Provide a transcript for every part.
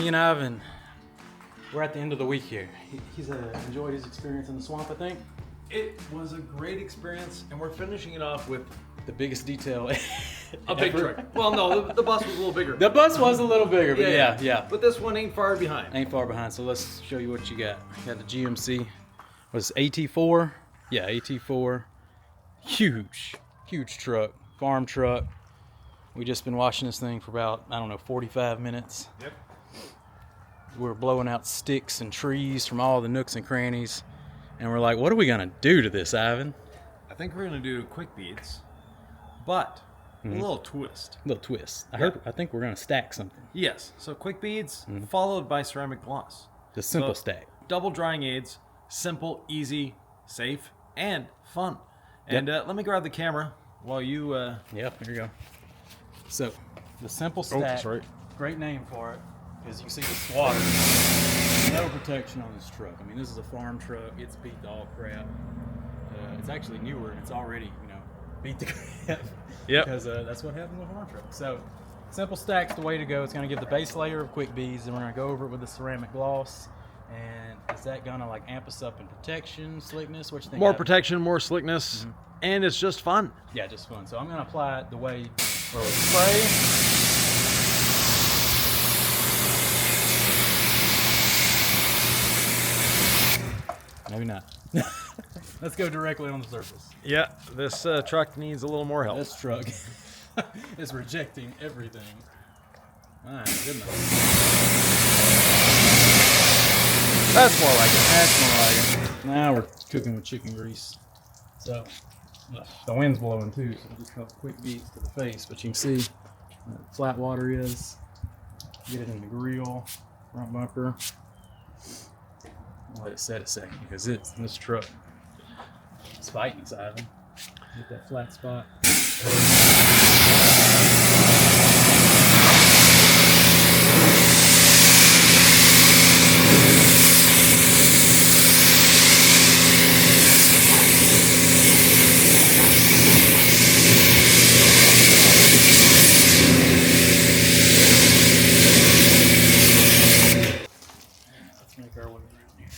Me and Yvan, we're at the end of the week here. He's enjoyed his experience in the swamp, I think. It was a great experience, and we're finishing it off with The biggest detail. a big truck. Well, no, the bus was a little bigger. The bus was a little bigger, but yeah. But this one ain't far behind. Ain't far behind, so let's show you what you got. You got the GMC. Was AT4? Yeah, AT4. Huge truck, farm truck. We just been washing this thing for about, 45 minutes. Yep. We're blowing out sticks and trees from all the nooks and crannies. And we're like, what are we gonna do to this, Yvan? I think we're gonna do quick beads, but a little twist. A little twist. Yeah. I think we're gonna stack something. Yes. So quick beads followed by ceramic gloss. The simple So, stack. Double drying aids, simple, easy, safe, and fun. And let me grab the camera while you. Yep, here you go. So, the simple stack. sorry. Great name for it, because you can see this water. No protection on this truck. I mean, this is a farm truck. It's beat to all crap. It's actually newer, and it's already, beat to crap. Yep. Because that's what happens with farm trucks. So, simple stack's the way to go. It's going to give the base layer of quick beads, and we're going to go over it with the ceramic gloss. And is that going to amp us up in protection, slickness? What you think? More Yvan? protection, more slickness, and it's just fun. Yeah, just fun. So I'm going to apply it the way where we spray. Maybe not. Let's go directly on the surface. Yeah, this truck needs a little more help. This truck is rejecting everything. My goodness. That's more like it. That's more like it. Now we're cooking with chicken grease. So the wind's blowing too, so just got quick beats to the face. But you can see flat water is. Get it in the grill, front bumper. I'll let it set a second because this truck is fighting, Yvan. Get that flat spot. Let's make our way around here.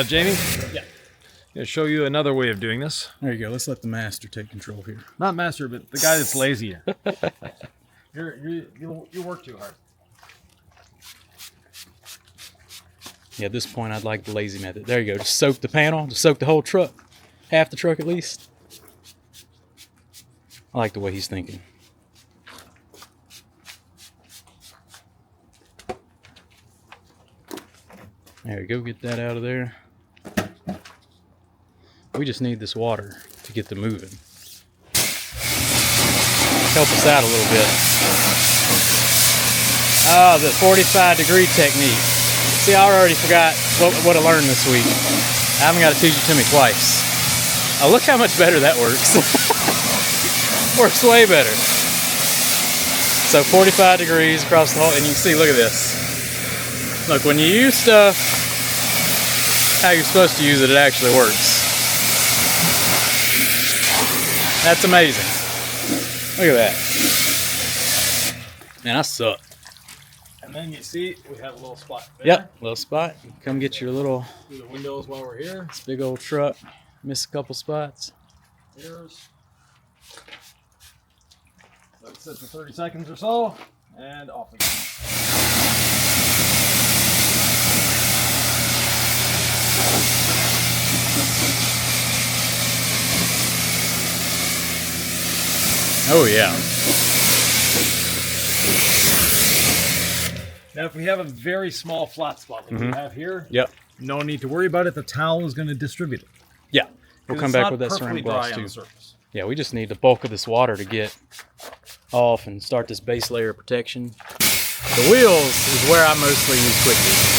Jamie? Yeah. I'm going to show you another way of doing this. There you go. Let's let the master take control here. Not master, but the guy that's lazy. You work too hard. Yeah, at this point, I'd like the lazy method. There you go. Just soak the panel. Just soak the whole truck. Half the truck at least. I like the way he's thinking. There you go. Get that out of there. We just need this water to get the moving. Help us out a little bit. Oh, the 45-degree technique. See, I already forgot what I learned this week. I haven't got to teach it to me twice. Oh, look how much better that works. Works way better. So 45 degrees across the whole, and you can see, look at this. Look, when you use stuff how you're supposed to use it, it actually works. That's amazing. Look at that. Man, I suck. And then you see we have a little spot there. Yep, little spot. Come get your little Through the windows while we're here. this big old truck. Miss a couple spots. Here's. Let's sit for 30 seconds or so, and off we go. Oh yeah. Now, if we have a very small flat spot like we have here, Yep. no need to worry about it. The towel is going to distribute it. Yeah. We'll 'Cause come it's back not with that perfectly ceramic gloss dry on too. the surface. Yeah, we just need the bulk of this water to get off and start this base layer of protection. The wheels is where I mostly use quick beads.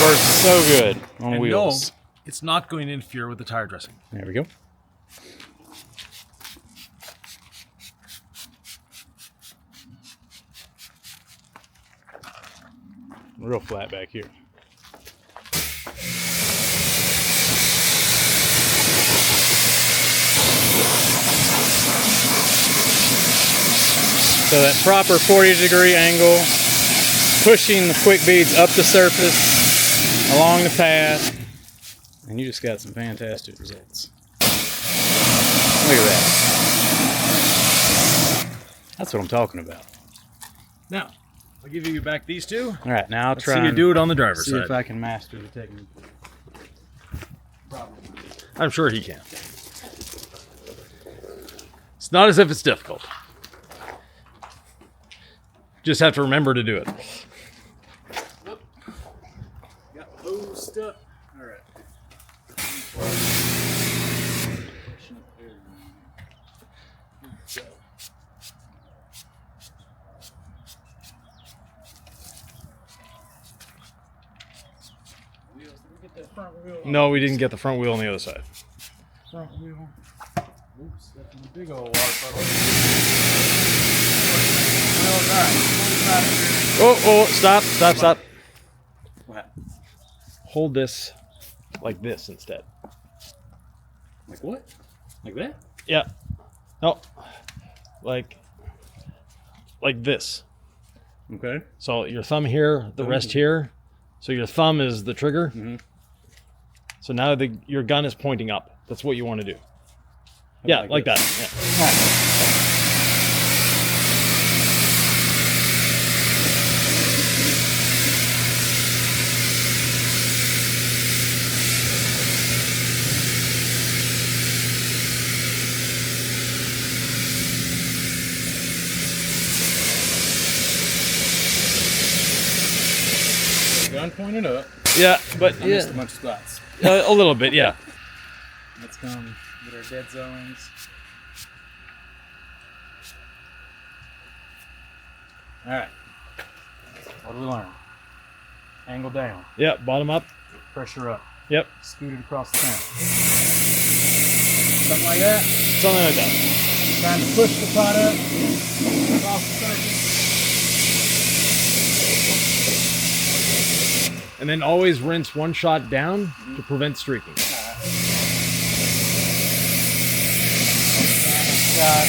Works so good on And wheels. no, it's not going to interfere with the tire dressing. There we go. real flat back here. So that proper 40-degree angle, pushing the quick beads up the surface, along the path, and you just got some fantastic results. Look at that. That's what I'm talking about. Now, I'll give you back these two. All right, now I'll Let's try see you and do it on the driver's see side. if I can master the technique. I'm sure he can. It's not as if it's difficult. Just have to remember to do it. Got the hose stuck. All right. No, we didn't get the front wheel on the other side. Front wheel. Oops, that's a big old water puddle. Oh, stop. What? Hold this like this instead. Like what? Like that? Yeah. No. Like this. Okay. So your thumb here, the rest here. So your thumb is the trigger. Mm-hmm. So now your gun is pointing up. That's what you want to do. Yeah, like that. Yeah. Gun pointed up. Yeah, but I missed a bunch of spots. a little bit, yeah. Let's come get our dead zones. All right. What do we learn? Angle down. Yeah, bottom up. Pressure up. Yep. Scoot it across the center. Something like that. Something like that. Trying to push the pot up across the surface. And then always rinse one shot down to prevent streaking. Shot.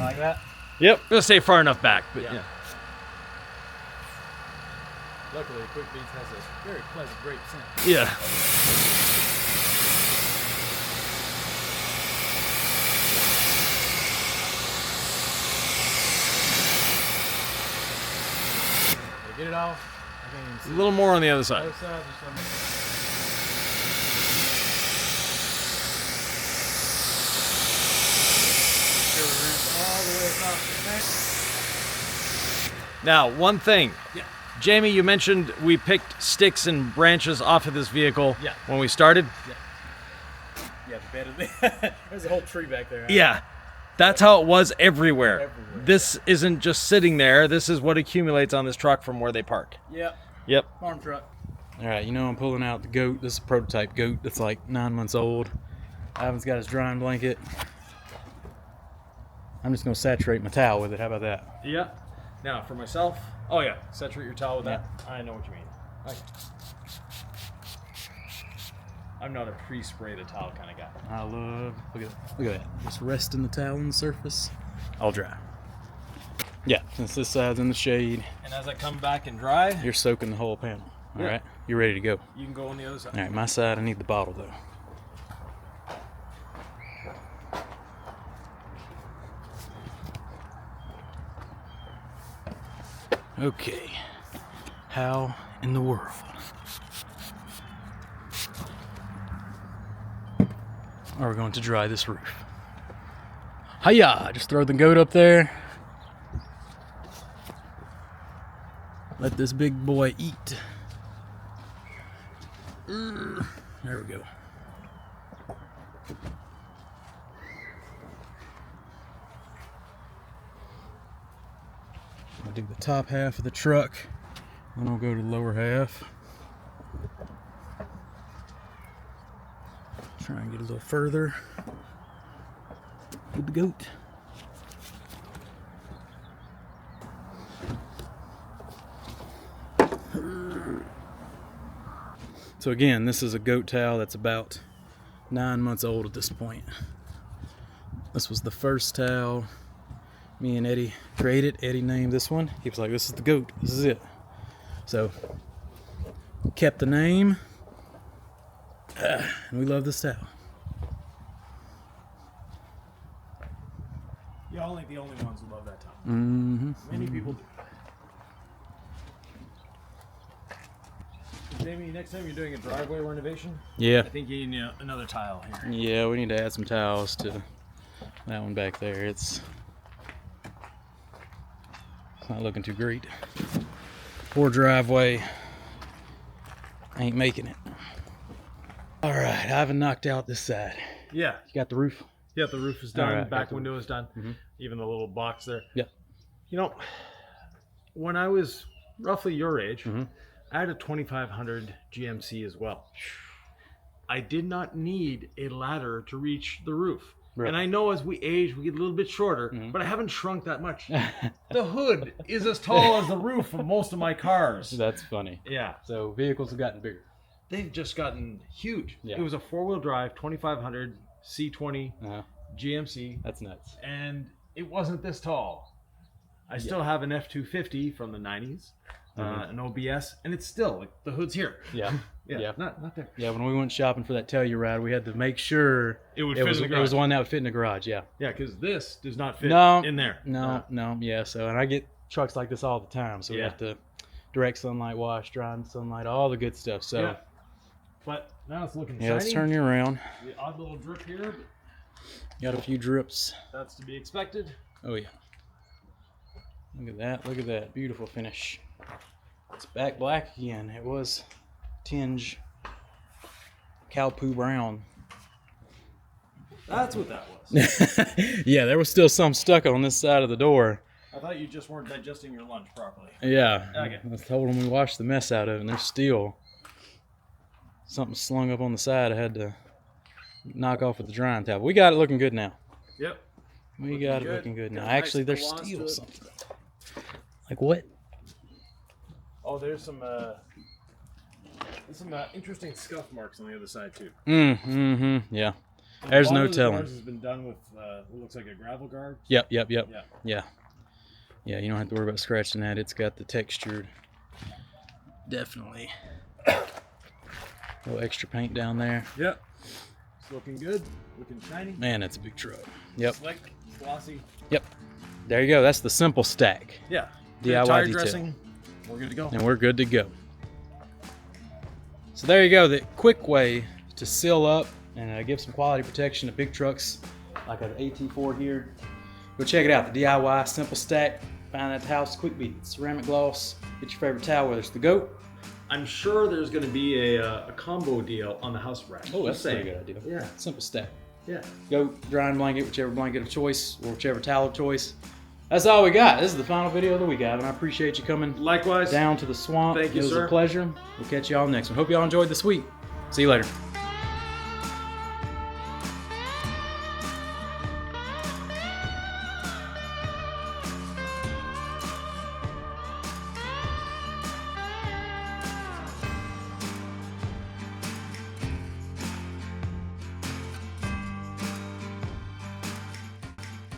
Like that. Yep. Gonna stay far enough back, but yeah. Luckily, Quick Beats has a very pleasant grape scent. Yeah. Get it off. I can't even A see. little more on the other side. Both sides or something. All the way across the tank. Now, one thing. Yeah. Jamie, you mentioned we picked sticks and branches off of this vehicle Yeah. when we started. Yeah, the bed of the there's a whole tree back there. Yeah. That's how it was everywhere. Everywhere. This isn't just sitting there. This is what accumulates on this truck from where they park. Yep. Yep. Farm truck. All right, you know I'm pulling out the goat. This is a prototype goat that's like 9 months old. Ivan's got his drying blanket. I'm just gonna saturate my towel with it. How about that? Yeah. Now, for myself, oh yeah, saturate your towel with that. I know what you mean. Okay. I'm not a pre-spray the towel kind of guy. I love. Look at that. Just resting the towel on the surface. All dry. Yeah, since this side's in the shade, And as I come back and dry, you're soaking the whole panel. All Yeah. right, you're ready to go. you can go on the other side. All right, my side. I need the bottle though. Okay, how in the world are we going to dry this roof? Hiya! Just throw the goat up there. Let this big boy eat. There we go. I'll do the top half of the truck, then I'll go to the lower half. Try and get a little further with the goat. So again, this is a goat towel that's about 9 months old at this point. This was the first towel me and Eddie created. Eddie named this one. He was like, this is the goat. This is it. So, kept the name. And we love this towel. Y'all ain't the only ones who love that towel. Mm-hmm. Many people do. Jamie, next time you're doing a driveway renovation, Yeah. I think you need another tile here. Yeah, we need to add some towels to that one back there. It's not looking too great. Poor driveway ain't making it. All right, I haven't knocked out this side. Yeah. You got the roof? Yeah, the roof is done. All right, back window is done. Mm-hmm. Even the little box there. Yep. You know, when I was roughly your age, Mm-hmm. I had a 2500 GMC as well. I did not need a ladder to reach the roof. Right. And I know as we age, we get a little bit shorter, but I haven't shrunk that much. The hood is as tall as the roof of most of my cars. That's funny. Yeah. So vehicles have gotten bigger. They've just gotten huge. Yeah. It was a 4-wheel drive 2500 C20 GMC. That's nuts. And it wasn't this tall. I still have an F250 from the 90s, an OBS, and it's still, like, the hood's here. Yeah. Yeah. Not there. Yeah, when we went shopping for that Telluride, we had to make sure It would fit in the garage. It was the one that would fit in the garage, yeah. Yeah, because this does not fit No, in there. No, yeah. So, and I get trucks like this all the time. So we Yeah. have to direct sunlight wash, dry sunlight, all the good stuff. So, Yeah. But now it's looking yeah, shiny. let's turn you around. The odd little drip here, but Got a few drips. that's to be expected. Oh, yeah. Look at that. Look at that. Beautiful finish. It's back black again. It was tinge cow poo brown. That's what that was. Yeah, there was still some stuck on this side of the door. I thought you just weren't digesting your lunch properly. Yeah. Okay. I told them we washed the mess out of it, and there's still something slung up on the side I had to knock off with the drying towel. We got it looking good now. Yep. We Looking got it good. looking good now. Got a nice Actually, there's gloss to still it. something. Like what? Oh, there's some interesting scuff marks on the other side too. Yeah. There's The bottom no of the telling. doors has been done with what looks like a gravel guard. Yep. Yeah. Yeah. Yeah, you don't have to worry about scratching that. It's got the textured. Definitely. A little extra paint down there. Yep. It's looking good. Looking shiny. Man, that's a big truck. Yep. Slick. Glossy. Yep. There you go. That's the simple stack. Yeah. DIY Tire detail. dressing. We're good to go. And we're good to go. So there you go, the quick way to seal up and give some quality protection to big trucks like an AT4 here. Go check it out, the DIY simple stack. Find that house, quick beat, ceramic gloss. Get your favorite towel, whether it's the goat. I'm sure there's going to be a combo deal on the house rack. Oh, that's Just a saying. pretty good idea. Yeah. Simple stack. Yeah. Goat, drying blanket, whichever blanket of choice, or whichever towel of choice. That's all we got. This is the final video of the week, Yvan. I appreciate you coming Likewise. down to the swamp. Thank you, It was sir. a pleasure. We'll catch you all next one. Hope you all enjoyed this week. See you later.